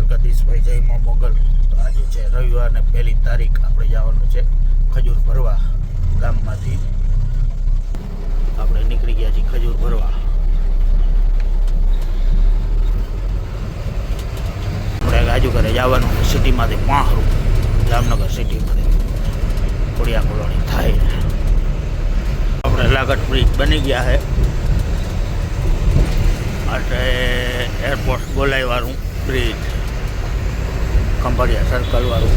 દ્વારકાધીશભાઈ જય મા મોગલ. આજે છે રવિવાર ને 1 તારીખ. આપણે જવાનું છે ખજૂર ભરવા. ગામમાંથી આપણે નીકળી ગયા છીએ ખજૂર ભરવા. આપણે આજુ ઘરે જવાનું સિટીમાંથી પાંહરું, જામનગર સિટીમાંથી ખોડિયા કોલોની થાય. આપણે લાગટ બ્રિજ બની ગયા છે. એટલે એરપોર્ટ બોલાય વાળું બ્રિજ, ખંભાળિયા સર્કલ વાળું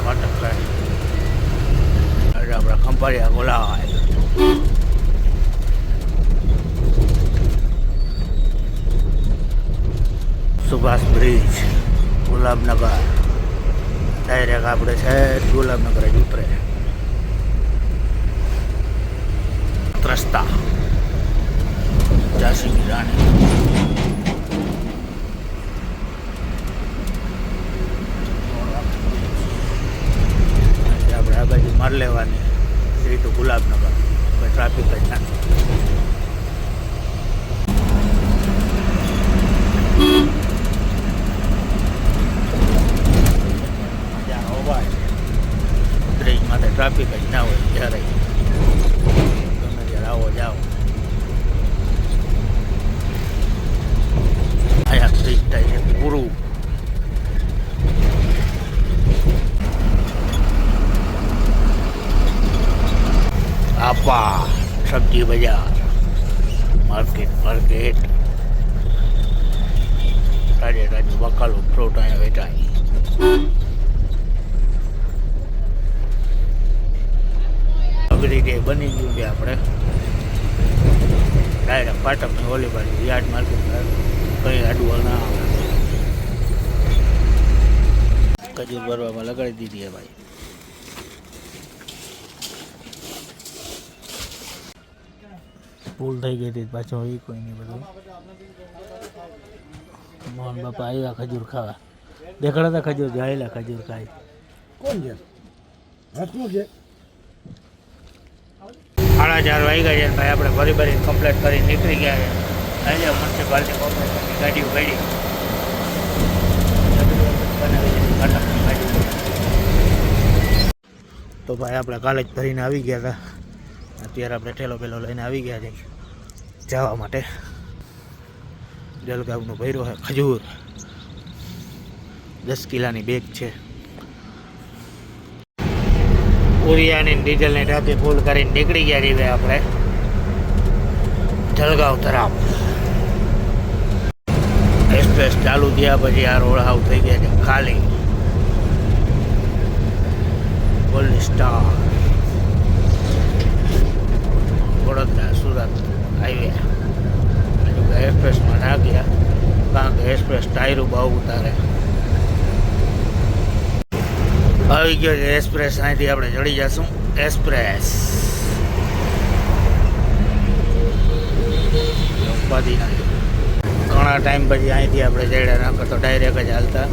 ફાટક થાય એટલે આપણે ખંભાળિયા બોલાવાય. સુભાષ બ્રિજ ગુલાબનગર ડાયરેક્ટ આપણે છે ગુલાબનગર જ ઉતરે રસ્તા ઝાંસીની રાણી. આપણે આ બાજુ માર લેવાની સીધું ગુલાબનગર, કોઈ ટ્રાફિક જ ના. મજા હોવાય બ્રિજ માટે ટ્રાફિક જ ના હોય. જ્યારે તમે જ્યારે આવો જાઓ અહીંયા બ્રિજ થાય છે પૂરું. આપા સબ્જી બજાર, માર્કેટ તાજે તાજું બકાલું ફ્રૂટ અહીંયા વેચાય. અગડી ડે બની ગયું છે. આપણે ડાયરેક્ટ ફાટકની ઓલી બાજુ યાર્ડ માર્કેટ કંઈ અડવા ના આવે. ખજૂર ભરવામાં લગાડી દીધી હે ભાઈ. ભૂલ થઈ ગઈ હતી પાછો એ કોઈ નહીં. બધું મોહન બાપા આવ્યા ખજૂર ખાવા. દેખાડા હતા ખજૂર, જાયેલા ખજૂર ખાઈ. કોણ છે? શું છે? 4:30 વાગ્યા છે ભાઈ. આપણે ભરી કમ્પ્લીટ કરી નીકળી ગયા છે. અહીંયા મ્યુનિસિપાલિટી કોર્પોરેશનની ગાડીઓ પડી. તો ભાઈ આપણે કાલે જ ભરીને આવી ગયા હતા. અત્યારે આપણે ઠેલો પેલો લઈને આવી ગયા છે જવા માટે. જલગાવનું ભર્યો છે ખજૂર. 10 કિલાની બેગ છે. ઉરિયાની ડીઝલની ટાંકી ફૂલ કરીને નીકળી ગયા છીએ આપણે જલગાંવ તરફ. એક્સપ્રેસ ચાલુ થયા પછી આ રોડ હાવ થઈ ગયા છે ખાલી. Gold star Vadodara Surat highway હજુ એક્સપ્રેસમાં ના ગયા કારણ કે એક્સપ્રેસ ટાયરો બહુ ઉતારે. આવી ગયો છે એક્સપ્રેસ. અહીંથી આપણે ચડી જશું એક્સપ્રેસ. ઉપાધિ ના ઘણા ટાઈમ પછી અહીંથી આપણે ચડ્યા, ના કરતો ડાયરેક્ટ જ હાલતા.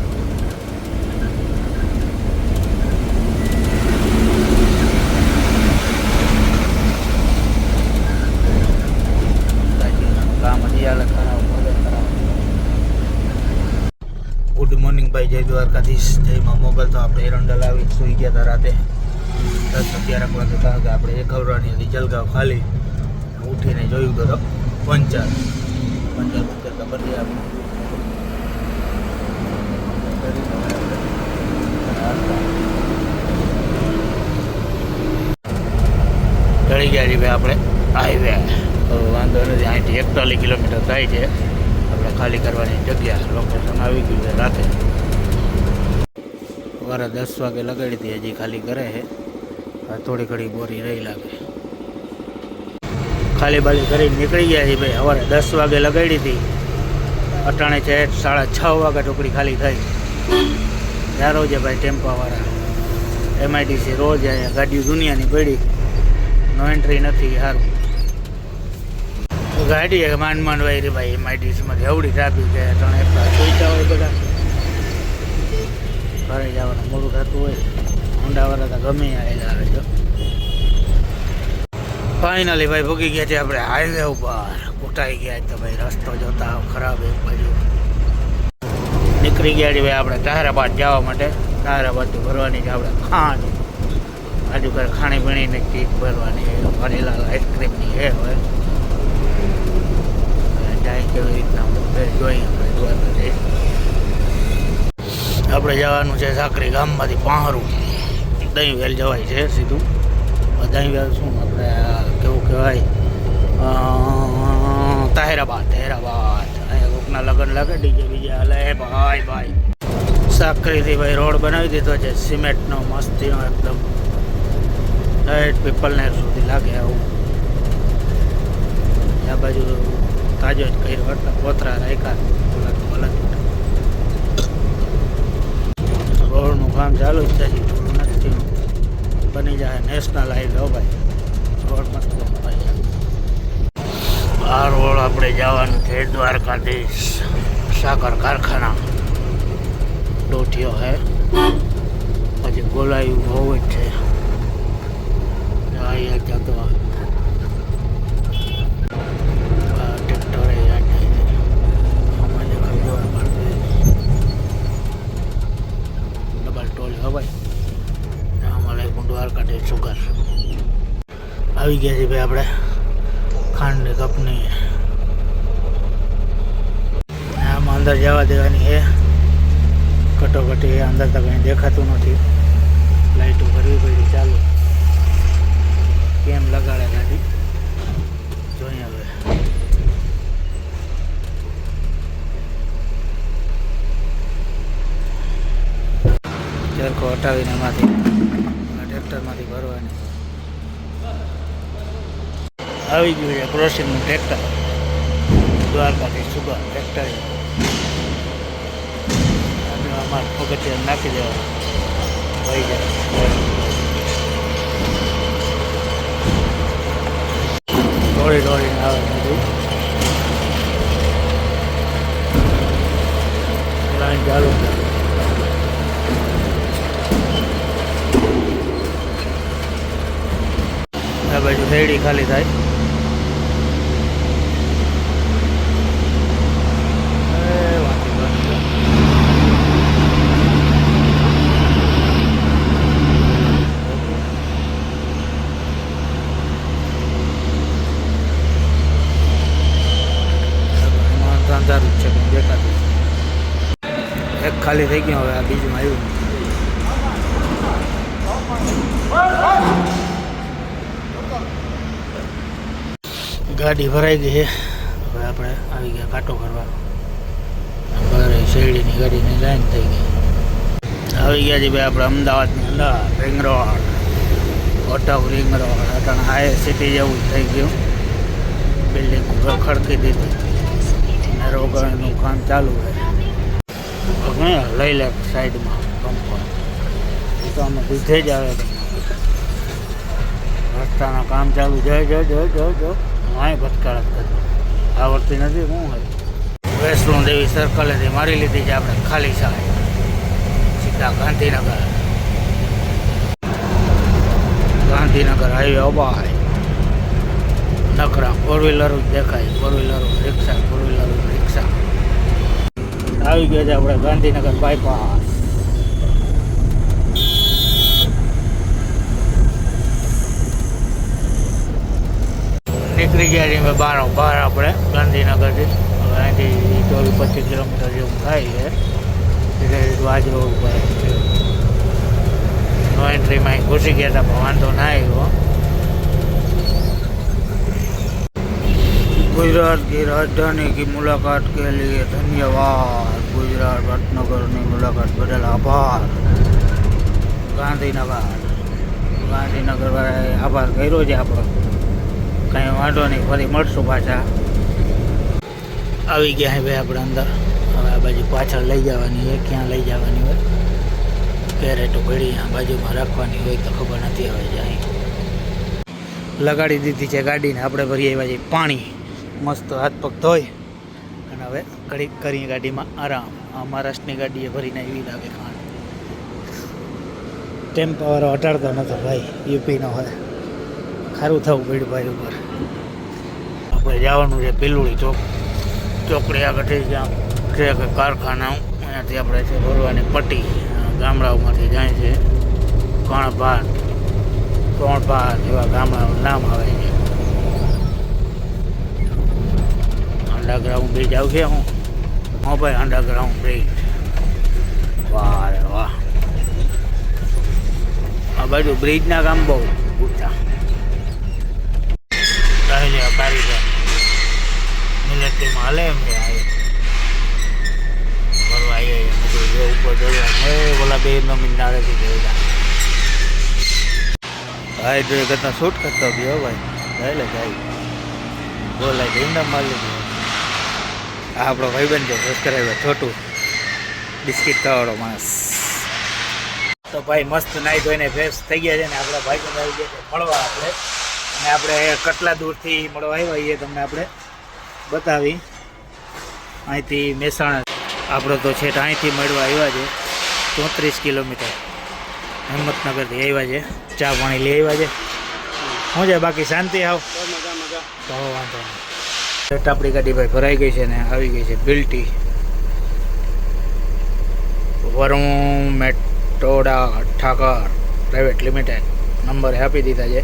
ગુડ મોર્નિંગ ભાઈ, જય દ્વારકાધીશ, જય મા મોગલ. તો આપણે એરંડલ આવી સુઈ ગયા હતા રાતે 10-11 વાગે, કારણ કે આપણે એક ખવડાવવાની હતી જલગાંવ ખાલી. ઉઠીને જોયું તો પંચર તો બધી આપણે ચડી ગયા છીએ આપણે હાઈવે. તો વાંધો નથી, અહીંથી 41 કિલોમીટર થાય છે. આપણે ખાલી કરવાની જગ્યા લોકેશન આવી ગયું છે રાતે. સવારે 10 વાગે લગાડી હતી, હજી ખાલી કરે છે. થોડી ઘડી બોરી રહી લાગે. ખાલી બાલી કરીને નીકળી ગયા છે ભાઈ. સવારે 10 વાગે લગાડી હતી, અટાણે છે 6:30 વાગે ટુકડી ખાલી થઈ. ત્યાં રોજ ભાઈ ટેમ્પાવાળા MIDC રોજ અહીંયા ગાડીઓ દુનિયાની પડી. નો એન્ટ્રી નથી. સારું ગાડી માંડ વાયરી ભાઈ. MIDCમાંથી એવડી ટ્રાફિક છે. ત્રણ સોઈતા હોય બધા ઘરે જવાનું મોડું થતું હોય. ઊંડાવાળા તો ગમે આવેલા આવે છે. ફાઇનલી ભાઈ ભૂગી ગયા છે આપણે હાઈવે ઉપર. ઉઠાઈ ગયા તો ભાઈ રસ્તો જોતા ખરાબ એક બાજુ નીકળી ગયા છે ભાઈ આપણે તાહરાબાદ જવા માટે. તાહરાબાદથી ભરવાની છે આપણે ખાંડ. આજુ કરે ખાણીપીણીની ચીજ ભરવાની હરીલાલ આઈસ્ક્રીમની છે. હવે જાય કેવી રીતના જોઈએ આપણે જવાનું છે સાકરી ગામમાંથી પાહરું. દહીં વેલ જવાય છે સીધું. દહીં વેલ શું આપણે કેવું કહેવાય તાહરાબાદ. અહીંયા કોકના લગ્ન લાગે ડીજે બીજે હલે ભાઈ. સાકરીથી ભાઈ રોડ બનાવી દીધો છે સિમેન્ટનો મસ્તીનો એકદમ પીપલનેર સુધી લાગે આવું. આ બાજુ તાજો જ કર્યો એટલે કોતરા રાખ્યા. રોડનું કામ ચાલુ જ છે નથી બની જાય નેશનલ હાઈવે ભાઈ. રોડ મસ્ત ભાઈ. આ રોડ આપણે જવાનું છે દ્વારકાધીશ સાકર કારખાના. દોઠિયો હે પછી ગોલાયું બહુ જ છે. અહીંયા જતો ડબલ ટોલ હે ભાઈ. આમાં દ્વારકાધીશ સુગર આવી ગયા છે ભાઈ. આપણે ખાંડની કંપની આમાં અંદર જવા દેવાની છે. કટોકટી અંદર તો કંઈ દેખાતું નથી. લાઈટો ભરવી પડી ચાલુ. કેમ લગાડે ગાડી જોઈએ હવે. ચરખો હટાવીને એમાંથી ટ્રેક્ટરમાંથી ભરવાની. આવી ગયું છે ક્રોસિંગનું ટ્રેક્ટર. દ્વારકાથી સુગર ટ્રેક્ટર અમારે પગથિયા નાખી દેવા થઈ જાય. દોડીને આવે બધું. લાઈન ચાલુ છે. આ બાજુ શેરડી ખાલી થાય. અંધારું છે દેખાતું. એક ખાલી થઈ ગયો. હવે આ બીજું આવ્યું. ગાડી ભરાઈ ગઈ છે. હવે આપણે આવી ગયા કાંટો કરવા. બહાર શેરડીની ગાડીની લાઈન થઈ ગઈ. આવી ગયા છે ભાઈ આપણે અમદાવાદની અંદર ring road. Auto ring road અટાણે હાઈ સિટી જેવું થઈ ગયું. બિલ્ડિંગ ખડકી દીધી. રોગણનું કામ ચાલુ છે. લઈ લે સાઈડમાં કંપન તો અમે દૂધે જ આવે. રસ્તાના કામ ચાલુ જો અહીં ભટકાળ કરતો આવડતી નથી. શું હોય વૈષ્ણો દેવી સર્કલેથી મારી લીધી છે આપણે ખાલી સાહેબ સીધા ગાંધીનગર હાઈવે અબાય. નકરા ફોર વ્હીલર જ દેખાય. ફોર વ્હીલર રિક્ષા આવી ગયા છે આપણે ગાંધીનગર બાયપાસ. નીકળી ગયા છીએ બહાર આપણે ગાંધીનગરથી. હવે અહીંથી 24-25 કિલોમીટર જેવું થાય છે. એટલે વાજ રોડ ઉપર નો એન્ટ્રીમાં અહીં ઘૂસી ગયા હતા પણ વાંધો ના આવ્યો. गुजरात की राजधानी की मुलाकात के लिए धन्यवाद. गुजरात पाटनगરની મુલાકાત બદલ આભાર. ગાંધીનગર વાળાએ આભાર કર્યો છે આપણો. કાંઈ વાંધો નહીં. ફરી મળશું પાછા. આવી ગયા ભાઈ આપણે અંદર. હવે આ બાજુ પાછળ લઈ જવાની હોય. ક્યાં લઈ જવાની હોય કેરેટો ઘડી આ બાજુમાં રાખવાની હોય તો ખબર નથી આવે. જાય લગાડી દીધી છે ગાડીને. આપણે ભરી આવ્યા છીએ પાણી. મસ્ત હાથ પગ ધોઈ અને હવે ઘડીક કરી ગાડીમાં આરામ. આ મહારાષ્ટ્રની ગાડીએ ભરીને એવી લાગે ખાંડ. ટેમ્પાવાળો હટાડતો નતો ભાઈ. યુપીનો હોય. ખારું થવું પડ્યું ભાઈ ઉપર. આપણે જવાનું છે પીલુડી ચોકડી આગળ થઈ જ્યાં છે કે કારખાના અહીંયાથી આપણે છે ભરવાની પટ્ટી ગામડાઓમાંથી જાય છે કોણભાર એવા ગામડાઓનું નામ આવે છે. અંડરગ્રાઉન્ડ બ્રિજ આવશે હું ભાઈ અંડરગ્રાઉન્ડ બ્રિજ. વાહ રે વાહ. આ બાજુ બ્રિજના કામ બહુ ઊંચા રહેલા કારીગર મિલિટરીમાં હાલે એમ છે આવે ભરવા આવી જે ઉપર ચડવા બોલા બે નાળેથી જોયેલા ભાઈ જો કરતા શૂટ કરતો ગયો ભાઈ એટલે જાય બોલાય ભીંડા મારી લીધું. આ આપણો ભાઈબંધ છે સબસ્ક્રાઈબર છોટું બિસ્કિટ ખાવાળો માણસ. તો ભાઈ મસ્ત નાહી ધોઈને ફ્રેશ થઈ ગયા છે ને આપણા ભાઈબંધ આવી ગયા છે મળવા આપણે. અને આપણે કેટલા દૂરથી મળવા આવ્યા એ તમને આપણે બતાવી. અહીંથી મહેસાણા આપણે તો છે અહીંથી મળવા આવ્યા છે 34 કિલોમીટર હિંમતનગરથી આવ્યા છે. ચા પાણી લઈ આવ્યા છે. શું છે બાકી શાંતિ આવ તો વાંધો નહીં. આપણી ગાડી ભાઈ ભરાઈ ગઈ છે ને આવી ગઈ છે બિલ્ટી Varun Metoda Thakar private limited number આપી દીધા છે.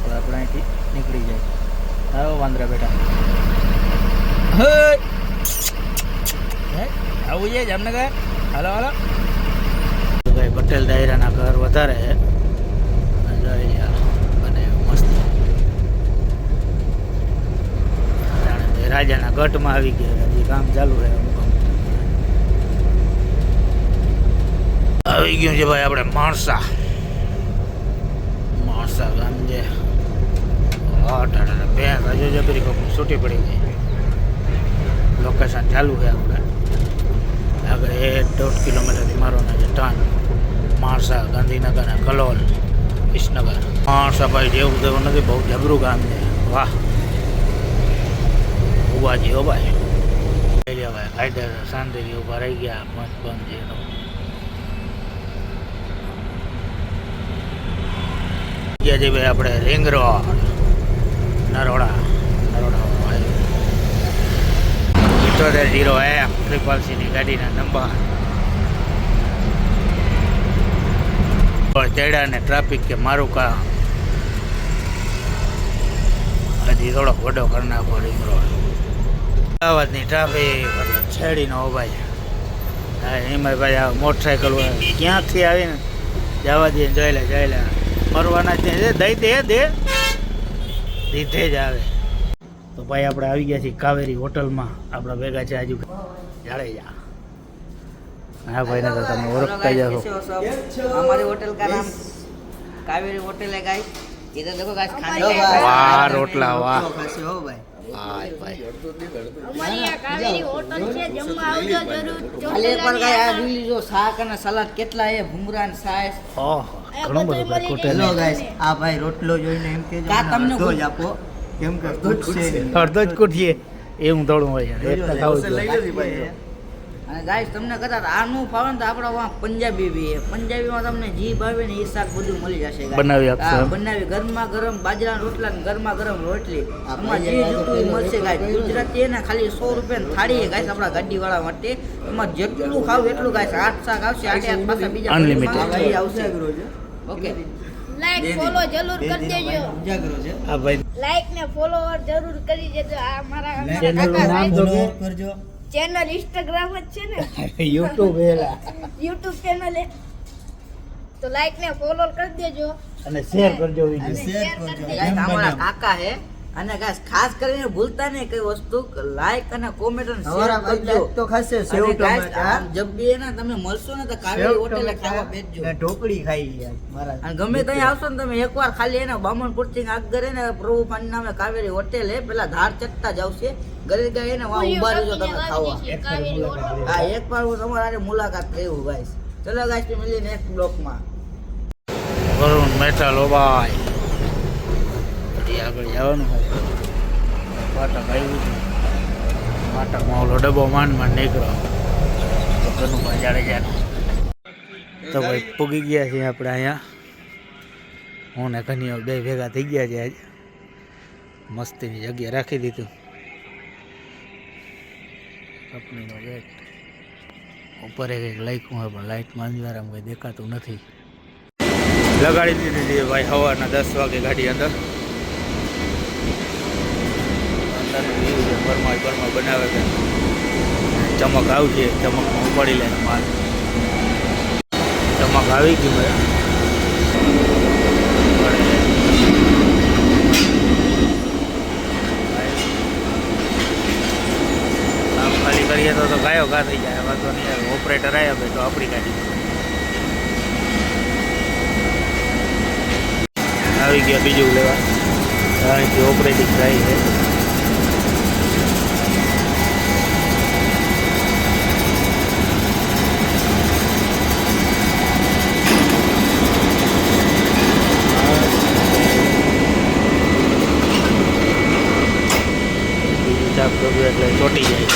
હવે આપણે અહીંથી નીકળી જાય. આવો વાંદરા બેટા આવું છે જામનગર. હાલો હાલો ભાઈ પટેલ દાયરાના ઘર વધારે છે બને મસ્ત. રાજાના ગઢમાં આવી ગયા હજી કામ ચાલુ છે. આવી ગયું છે ભાઈ આપણે માણસા ગામ છે. ભેંસ હજુ જબરી છૂટી પડી ગઈ. લોકેશન ચાલુ છે આપણે આગળ 1.5 કિલોમીટરથી મારવાના છે ટર્ન. માણસા ગાંધીનગર અને કલોલ વિસનગર. માણસા ભાઈ જેવું તેવું નથી બહુ જબરું ગામ છે. વાહ ઉભાજી હો ભાઈ ભાઈ કાયદેસર શાંતિથી ઉભા રહી ગયા મસ્ત બંધ છે. ગયા છે ભાઈ આપણે રિંગ રોડ નરોડા 7801 ની ગાડીના નંબર ચડ્યા ને ટ્રાફિક કે મારું કામ હજી થોડોક વડો કરી નાખો રિંગ રોડ. અમદાવાદની ટ્રાફિક એટલે છેડીનો ભાઈ. હા એમાં ભાઈ આ મોટરસાઇકલ ક્યાંથી આવીને જવા દે જોઈ લે મરવાના છે દઈ દે દીધે જ આવે. તો ભાઈ આપણે આવી ગયા છીએ કાવેરી હોટલમાં. આપણા ભેગા છે આજુ જાડેજા. हाँ भाई ना तो तुम ओरखता जाओ. हमारी होटल का नाम कावेरी होटल है गाइस. इधर देखो गाइस खाने का वाह रोटला वाह हो भाई. हाय भाई અમારી આ કાવેરી હોટલ છે જમવા આવજો જરૂર. ખાલી એકવાર ગાય આ જોઈ લો શાક અને સલાડ કેટલા છે ભૂંગરા અને સાસ. ઓહ ઘણું બધું ભાઈ હોટેલ. હેલો ગાઈસ આ ભાઈ રોટલો જોઈને એમ કે તમને અડધો જ આપો કેમ કે દૂધ છે અડધો જ કુટીએ એવું થોડું હોય છે. એક ખાવું ભાઈ. અને ગાઈસ તમને કદાચ આ નું ફાવે ને તો આપણા વાં પંજાબી બી છે. પંજાબીમાં તમને જી ભાવે ને એ શાક બધું મળી જશે. બનાવી આપશો બનાવી ગરમા ગરમ બાજરાના રોટલા ને ગરમા ગરમ રોટલી આમાં જે જોતું મળશે ગાઈસ. ગુજરાતી એને ખાલી 100 રૂપિયાની થાળી છે ગાઈસ આપણા ગાડીવાળા માટે. એમાં જેટલું ખાવ એટલું ગાઈસ 8 શાક આવશે 8 પાછા બીજા અનલિમિટેડ આવશે. ઓકે લાઈક ફોલો જરૂર કરી દેજો. ઉજાગરો છે હા ભાઈ લાઈક ને ફોલોવર જરૂર કરી દેજો. આ મારા ચેનલ નું નામ તો કરજો. ચેનલ ઇન્સ્ટાગ્રામ જ છે ને YouTube એલા YouTube ચેનલ છે તો લાઈક ને ફોલો કરી દેજો અને શેર કરજો વિડિયો. શેર કરજો ગાઈસ. અમારા કાકા હે અને ગાઈસ ખાસ કરીને ભૂલતા નહીં કઈ વસ્તુ લાઈક અને કોમેન્ટ અને શેર કરજો તો ખાસે સેવ ટમાટા જબ બી ને તમે મળશો ને તો કાવેરી હોટેલે ખાવા બેસજો ને ઢોકળી ખાઈ યાર મારા. અને ગમે ત્યાં આવશો ને તમે એકવાર ખાલી એને બામણપુર થી આગળ ને પ્રભુ પાણી નામે કાવેરી હોટેલ હે પેલા ધાર ચટતા જ આવશે ઘરે ગઈ ને વા ઉભા રહેજો તમે ખાવા. હા એકવાર હું તમારી મુલાકાત લેવું ગાઈસ. ચલો ગાઈસ મળીએ નેક્સ્ટ બ્લોકમાં. વરુણ મેટલ ઓ ભાઈ હજી આગળ જવાનું હોય. વાટક આવ્યું છે વાટકમાં ઓલો ડબ્બો માંડ નીકળો તો કનુભાઈ જાડેજાનો. તો ભાઈ પૂગી ગયા છીએ આપણે અહીંયા. હું ને કનીઓ બે ભેગા થઈ ગયા છે આજે મસ્તીની જગ્યા રાખી દીધું. કંપનીનો ગેટ ઉપર એક લાઈટ હોય પણ લાઇટમાં અંધારામાં કંઈ દેખાતું નથી. લગાડી દીધી ભાઈ સવારના 10 વાગે ગાડી અંદર. અંદરનું વ્યૂ છે પરમાર બનાવે છે. ચમક આવશે, ચમકમાં ઉપાડી લે માલ. ચમક આવી ગઈ ભાઈ. કામ ખાલી કરીએ તો ગાયો ઘા થઈ જાય. વાંધો નહીં, ઓપરેટર આવ્યા ભાઈ તો આપણી ગાડી આવી ગયા બીજું લેવા. અહીંથી ઓપરેટિંગ થાય છે. ચાપ કરવું એટલે ચોટી જાય.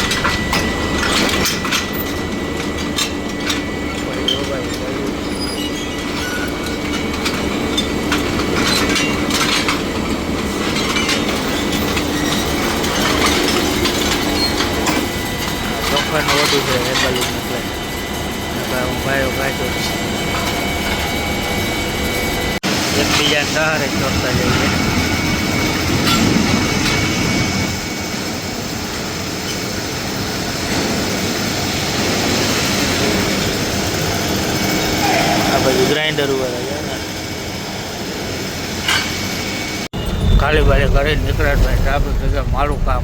ચોખ્ખાનું વધુ છે એ બાજુ એટલે હું ભાઈઓ કાઢ્યો એકબીજાને સહારે ચોરતા જઈએ. પછી ગ્રાઇન્ડર ઉપર ખાલી બાળી કરીને નીકળ્યા ભાઈ. ટ્રાફિક જગ્યા મારું કામ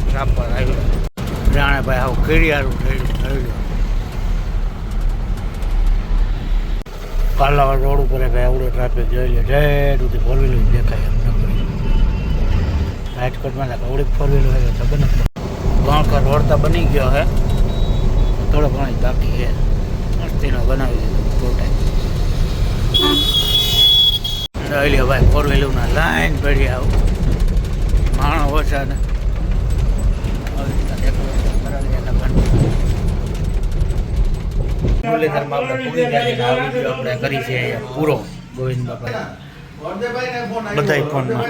ટ્રાફર આવ્યું જાણે ભાઈ આવું કેરિયારું થયું. કાલાવાડ રોડ ઉપર ભાઈ આવડો ટ્રાફિક જોઈ લે. ઢેર સુધી ફોર વ્હીલર દેખાય એમ નકરી. રાજકોટમાં આવડી ફોર વ્હીલર હોય ખબર નથી. ગણકર રોડ તો બની ગયો હે, થોડો ઘણો બાકી છે. મસ્તીનો બનાવી દીધો ટોટાઈ. લે ભાઈ ફોર વ્હીલરના લાઈન પડી આવું માણસ ઓછા ને મુરલીધરમાં આપણે પૂરી જાણીને આ વિડીયો આપણે કરી છે પૂરો. ગોવિંદ બાપા બધાય ફોનમાં